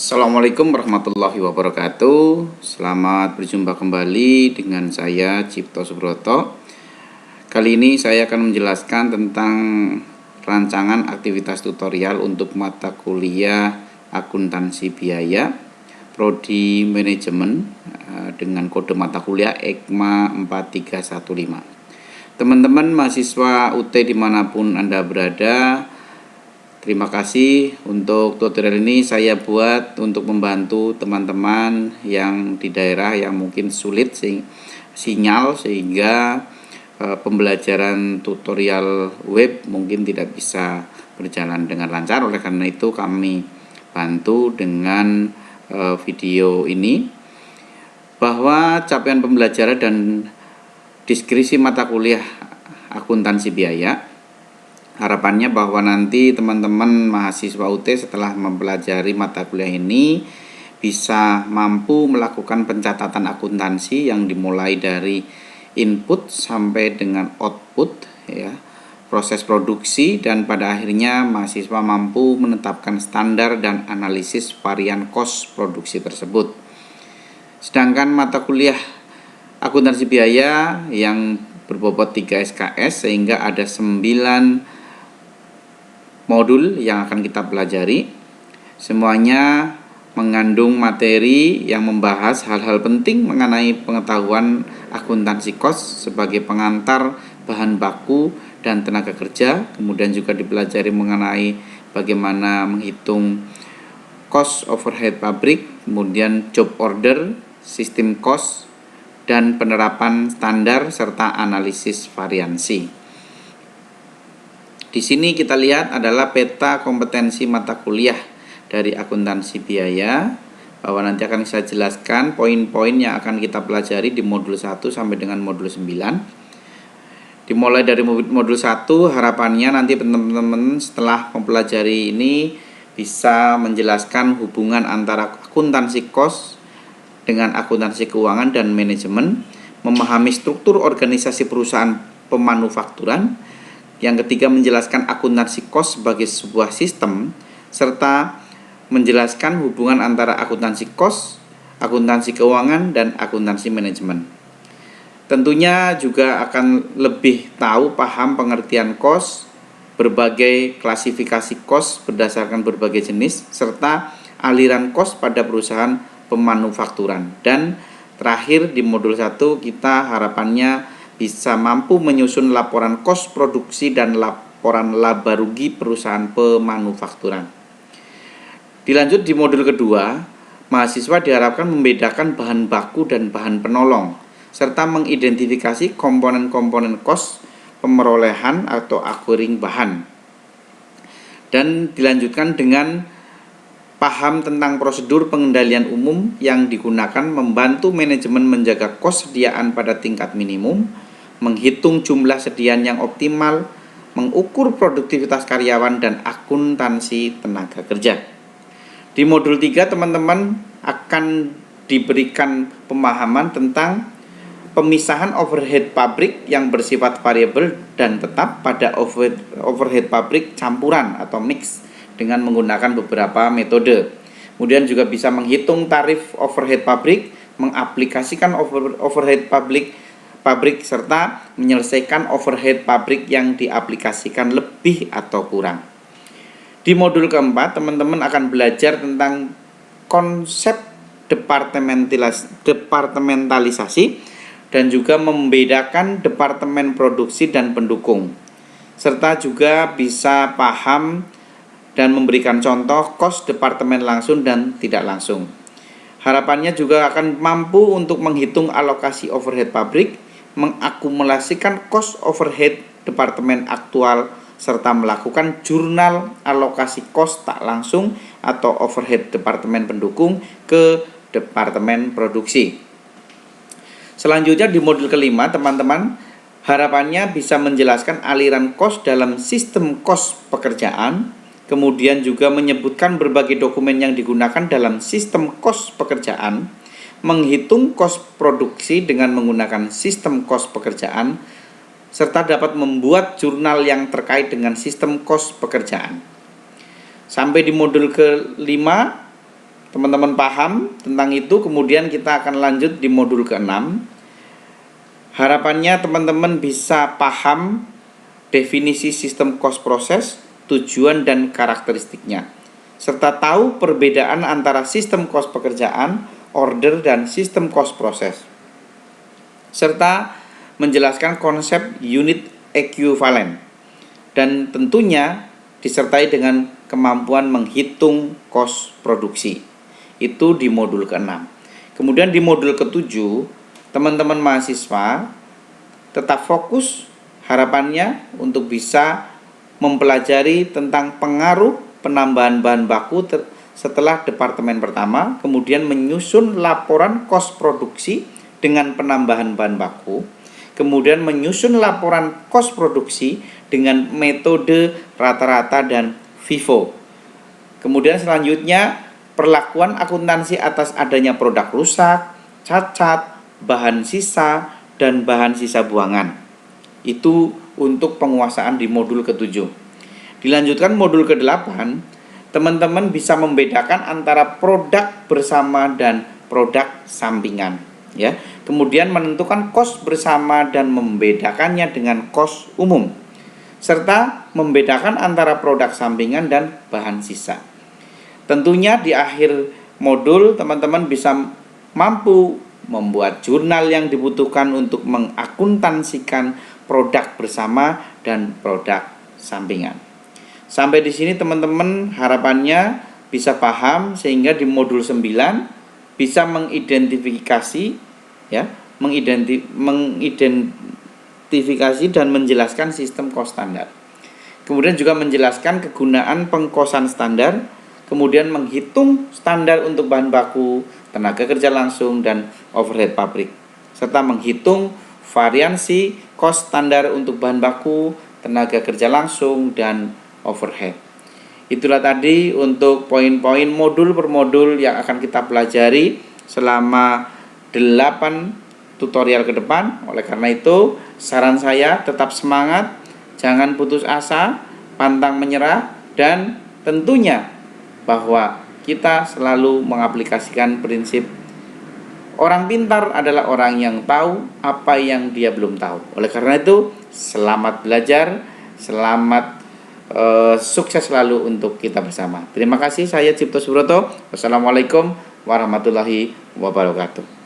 Assalamualaikum warahmatullahi wabarakatuh. Selamat berjumpa kembali dengan saya Cipto Subroto. Kali ini saya akan menjelaskan tentang rancangan aktivitas tutorial untuk mata kuliah akuntansi biaya Prodi Manajemen dengan kode mata kuliah EKMA 4315. Teman-teman mahasiswa UT dimanapun Anda berada, terima kasih. Untuk tutorial ini saya buat untuk membantu teman-teman yang di daerah yang mungkin sulit sinyal, sehingga pembelajaran tutorial web mungkin tidak bisa berjalan dengan lancar. Oleh karena itu kami bantu dengan video ini, bahwa capaian pembelajaran dan deskripsi mata kuliah akuntansi biaya, harapannya bahwa nanti teman-teman mahasiswa UT setelah mempelajari mata kuliah ini bisa mampu melakukan pencatatan akuntansi yang dimulai dari input sampai dengan output, ya, proses produksi, dan pada akhirnya mahasiswa mampu menetapkan standar dan analisis varian cost produksi tersebut. Sedangkan mata kuliah akuntansi biaya yang berbobot 3 SKS, sehingga ada 9 modul yang akan kita pelajari. Semuanya mengandung materi yang membahas hal-hal penting mengenai pengetahuan akuntansi cost sebagai pengantar bahan baku dan tenaga kerja. Kemudian juga dipelajari mengenai bagaimana menghitung cost overhead pabrik, kemudian job order, sistem cost, dan penerapan standar serta analisis variansi. Di sini kita lihat adalah peta kompetensi mata kuliah dari akuntansi biaya, bahwa nanti akan saya jelaskan poin-poin yang akan kita pelajari di modul 1 sampai dengan modul 9. Dimulai dari modul 1, harapannya nanti teman-teman setelah mempelajari ini bisa menjelaskan hubungan antara akuntansi cost dengan akuntansi keuangan dan manajemen, memahami struktur organisasi perusahaan pemanufakturan. Yang ketiga, menjelaskan akuntansi cost sebagai sebuah sistem, serta menjelaskan hubungan antara akuntansi cost, akuntansi keuangan, dan akuntansi manajemen. Tentunya juga akan lebih tahu paham pengertian cost, berbagai klasifikasi cost berdasarkan berbagai jenis, serta aliran cost pada perusahaan pemanufakturan. Dan terakhir di modul 1 kita harapannya bisa mampu menyusun laporan cost produksi dan laporan laba rugi perusahaan pemanufakturan. Dilanjut di modul kedua, mahasiswa diharapkan membedakan bahan baku dan bahan penolong, serta mengidentifikasi komponen-komponen cost pemerolehan atau acquiring bahan. Dan dilanjutkan dengan paham tentang prosedur pengendalian umum yang digunakan membantu manajemen menjaga kos sediaan pada tingkat minimum, menghitung jumlah sediaan yang optimal, mengukur produktivitas karyawan, dan akuntansi tenaga kerja. Di modul 3 teman-teman akan diberikan pemahaman tentang pemisahan overhead pabrik yang bersifat variabel dan tetap pada overhead pabrik campuran atau mix dengan menggunakan beberapa metode. Kemudian juga bisa menghitung tarif overhead pabrik, mengaplikasikan overhead pabrik, serta menyelesaikan overhead pabrik yang diaplikasikan lebih atau kurang. Di modul keempat, teman-teman akan belajar tentang konsep departementalisasi dan juga membedakan departemen produksi dan pendukung, serta juga bisa paham dan memberikan contoh cost departemen langsung dan tidak langsung. Harapannya juga akan mampu untuk menghitung alokasi overhead pabrik, mengakumulasikan cost overhead departemen aktual, serta melakukan jurnal alokasi cost tak langsung atau overhead departemen pendukung ke departemen produksi. Selanjutnya di modul kelima, teman-teman harapannya bisa menjelaskan aliran cost dalam sistem cost pekerjaan, kemudian juga menyebutkan berbagai dokumen yang digunakan dalam sistem cost pekerjaan, menghitung cost produksi dengan menggunakan sistem cost pekerjaan, serta dapat membuat jurnal yang terkait dengan sistem cost pekerjaan. Sampai di modul kelima, teman-teman paham tentang itu, kemudian kita akan lanjut di modul ke-6. Harapannya teman-teman bisa paham definisi sistem cost proses, tujuan dan karakteristiknya, serta tahu perbedaan antara sistem cost pekerjaan, order, dan sistem cost proses, serta menjelaskan konsep unit equivalent, dan tentunya disertai dengan kemampuan menghitung cost produksi. Itu di modul ke-6. Kemudian di modul ke-7, teman-teman mahasiswa tetap fokus harapannya untuk bisa mempelajari tentang pengaruh penambahan bahan baku setelah departemen pertama, kemudian menyusun laporan cost produksi dengan penambahan bahan baku, kemudian menyusun laporan cost produksi dengan metode rata-rata dan FIFO. Kemudian selanjutnya perlakuan akuntansi atas adanya produk rusak, cacat, bahan sisa, dan bahan sisa buangan. Itu untuk penguasaan di modul ke-7. Dilanjutkan modul ke-8, teman-teman bisa membedakan antara produk bersama dan produk sampingan, ya. Kemudian menentukan cost bersama dan membedakannya dengan cost umum, serta membedakan antara produk sampingan dan bahan sisa. Tentunya di akhir modul teman-teman bisa mampu membuat jurnal yang dibutuhkan untuk mengakuntansikan produk bersama dan produk sampingan. Sampai di sini teman-teman harapannya bisa paham sehingga di modul 9 bisa mengidentifikasi, ya, mengidentifikasi dan menjelaskan sistem cost standar. Kemudian juga menjelaskan kegunaan pengkosan standar, kemudian menghitung standar untuk bahan baku, tenaga kerja langsung, dan overhead pabrik, serta menghitung variansi cost standar untuk bahan baku, tenaga kerja langsung, dan overhead. Itulah tadi untuk poin-poin modul per modul yang akan kita pelajari selama 8 tutorial ke depan. Oleh karena itu, saran saya tetap semangat, jangan putus asa, pantang menyerah, dan tentunya bahwa kita selalu mengaplikasikan prinsip orang pintar adalah orang yang tahu apa yang dia belum tahu. Oleh karena itu, selamat belajar, selamat sukses selalu untuk kita bersama. Terima kasih, saya Cipto Subroto. Wassalamualaikum warahmatullahi wabarakatuh.